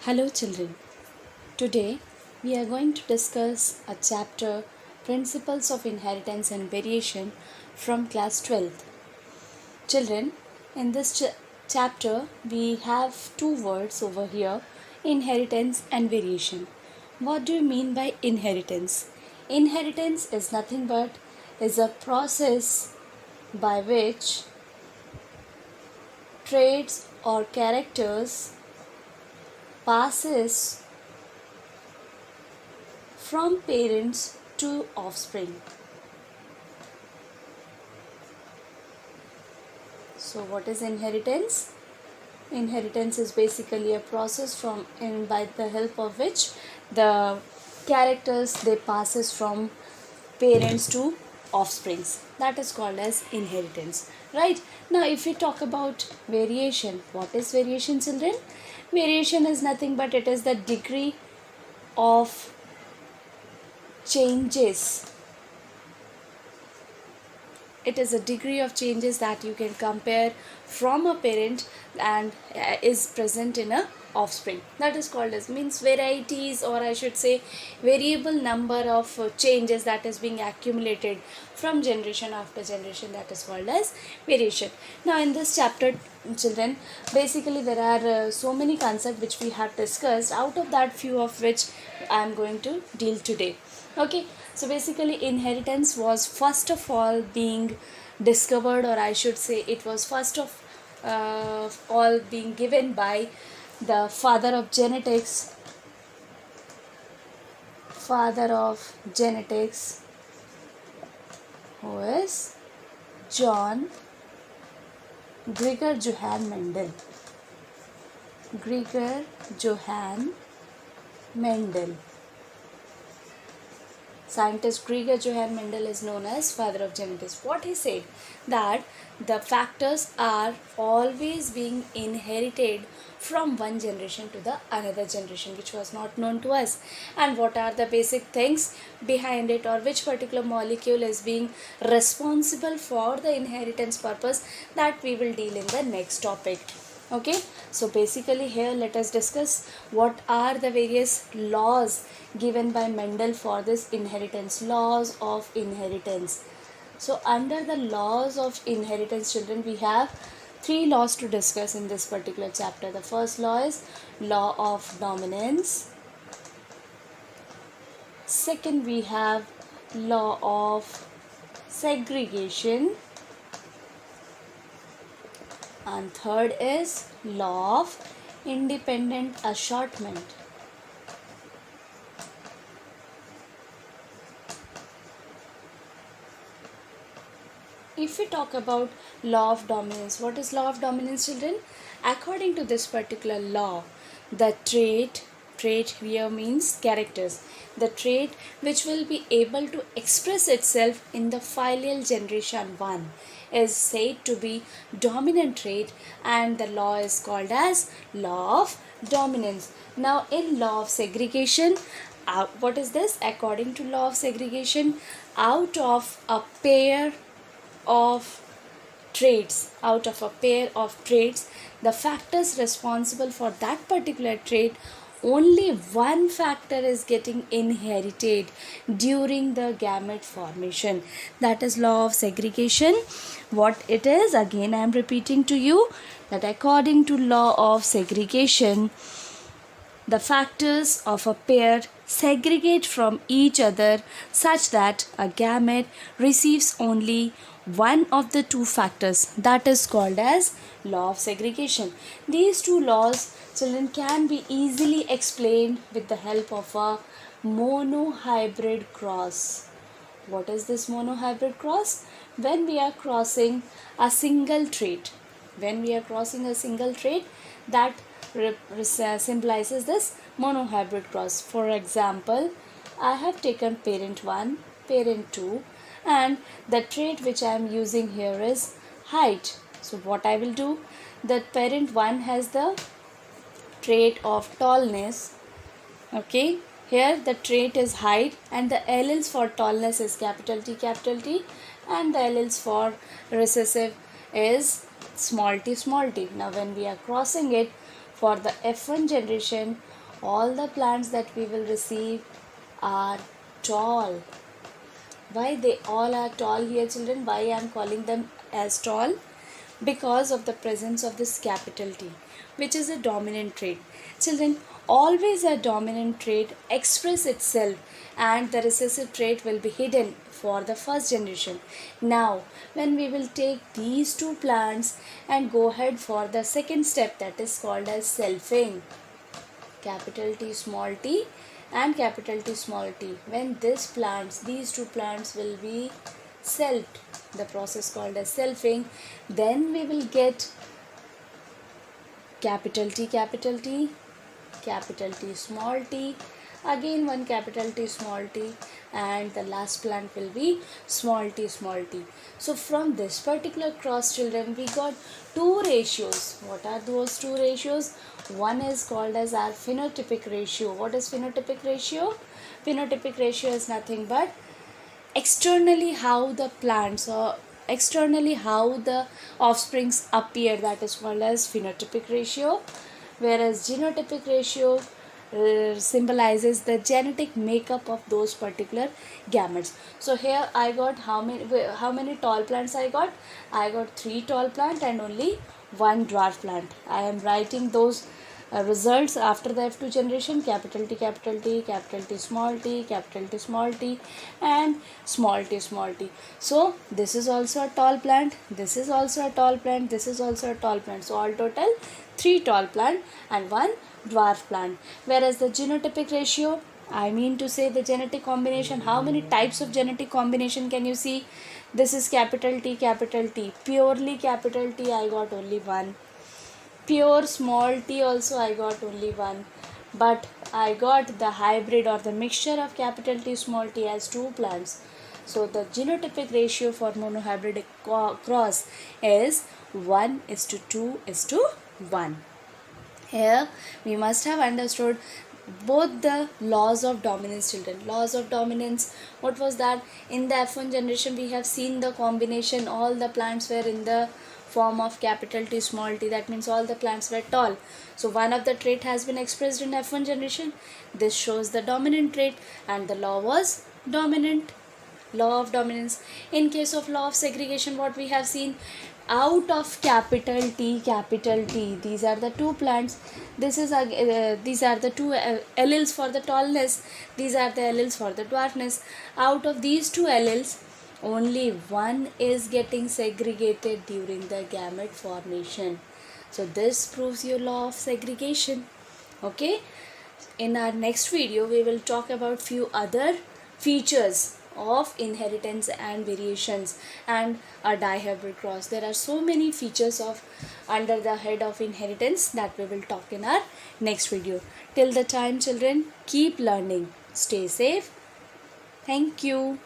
Hello, children. Today we are going to discuss a chapter Principles of Inheritance and Variation from class 12th. Children, in this chapter we have two words over here, inheritance and variation. What do you mean by inheritance? Inheritance is nothing but is a process by which traits or characters passes from parents to offspring. So what is inheritance? Inheritance is basically a process by the help of which the characters they passes from parents to offsprings. That is called as inheritance. Right? Now if we talk about variation, what is variation, children? Variation is nothing but it is the degree of changes. It is a degree of changes that you can compare from a parent and is present in a offspring. That is called as means varieties, or I should say variable number of changes that is being accumulated from generation after generation. That is called as variation. Now in this chapter, children, basically there are so many concepts which we have discussed. Out of that, few of which I am going to deal today. Okay, so basically inheritance was first of all being discovered, or I should say it was first of all being given by the father of genetics, who is John Gregor Johann Mendel. Gregor Johann Mendel. Scientist Gregor Johann Mendel is known as father of genetics. What he said, that the factors are always being inherited from one generation to the another generation, which was not known to us. And what are the basic things behind it, or which particular molecule is being responsible for the inheritance purpose, that we will deal in the next topic. Okay, so basically here let us discuss what are the various laws given by Mendel for this inheritance, laws of inheritance. So under the laws of inheritance, children, we have three laws to discuss in this particular chapter. The first law is law of dominance. Second, we have law of segregation. And third is law of independent assortment. If we talk about law of dominance, what is law of dominance, children? According to this particular law, the trait here means characters, the trait which will be able to express itself in the filial generation 1 is said to be dominant trait, and the law is called as law of dominance. Now in law of segregation, what is this? According to law of segregation, out of a pair of traits, the factors responsible for that particular trait, only one factor is getting inherited during the gamete formation. That is law of segregation. What it is, again I am repeating to you, that according to law of segregation, the factors of a pair segregate from each other such that a gamete receives only one of the two factors. That is called as law of segregation. These two laws, children, can be easily explained with the help of a monohybrid cross. What is this monohybrid cross? When we are crossing a single trait, that symbolizes this monohybrid cross. For example, I have taken parent 1, parent 2, and the trait which I am using here is height. So what I will do, that parent 1 has the trait of tallness. Okay, here the trait is height, and the alleles for tallness is capital T, and the alleles for recessive is small t. Now when we are crossing it for the F1 generation, all the plants that we will receive are tall. Why they all are tall here, children? Why I am calling them as tall? Because of the presence of this capital T, which is a dominant trait. Children, always a dominant trait express itself and the recessive trait will be hidden for the first generation. Now, when we will take these two plants and go ahead for the second step, that is called as selfing. Capital T small t and capital T small t. When these two plants will be selfed, the process called as selfing, then we will get capital T, capital T small t, again one capital T small t, and the last plant will be small t small t. So from this particular cross, children, we got two ratios. What are those two ratios? One is called as our phenotypic ratio. What is phenotypic ratio? Phenotypic ratio is nothing but externally how the plants or externally how the offsprings appear, that is called as phenotypic ratio, whereas genotypic ratio symbolizes the genetic makeup of those particular gametes. So here I got how many tall plants I got? I got 3 tall plant and only 1 dwarf plant. I am writing those results after the F2 generation: capital T, capital T, capital T small t, capital T small t, and small t small t. So this is also a tall plant, this is also a tall plant, this is also a tall plant. So all total 3 tall plant and 1 dwarf plant. Whereas the genotypic ratio, I mean to say the genetic combination, how many types of genetic combination can you see? This is capital T, capital T, purely capital T, I got only 1. Pure small t also I got only 1, but I got the hybrid or the mixture of capital T small t as 2 plants. So the genotypic ratio for monohybrid cross is 1:2:1. Here we must have understood both the laws of dominance, children. Laws of dominance, what was that? In the F1 generation we have seen the combination, all the plants were in the form of capital T small t, that means all the plants were tall. So one of the trait has been expressed in F1 generation. This shows the dominant trait and the law was dominant. Law of dominance. In case of law of segregation, what we have seen, out of capital T, these are the 2 plants, these are the 2 alleles for the tallness, these are the alleles for the dwarfness. Out of these 2 alleles, only one is getting segregated during the gamete formation. So this proves your law of segregation. Okay, in our next video we will talk about few other features of inheritance and variations and a dihybrid cross. There are so many features of under the head of inheritance that we will talk in our next video. Till the time, children, keep learning. Stay safe. Thank you.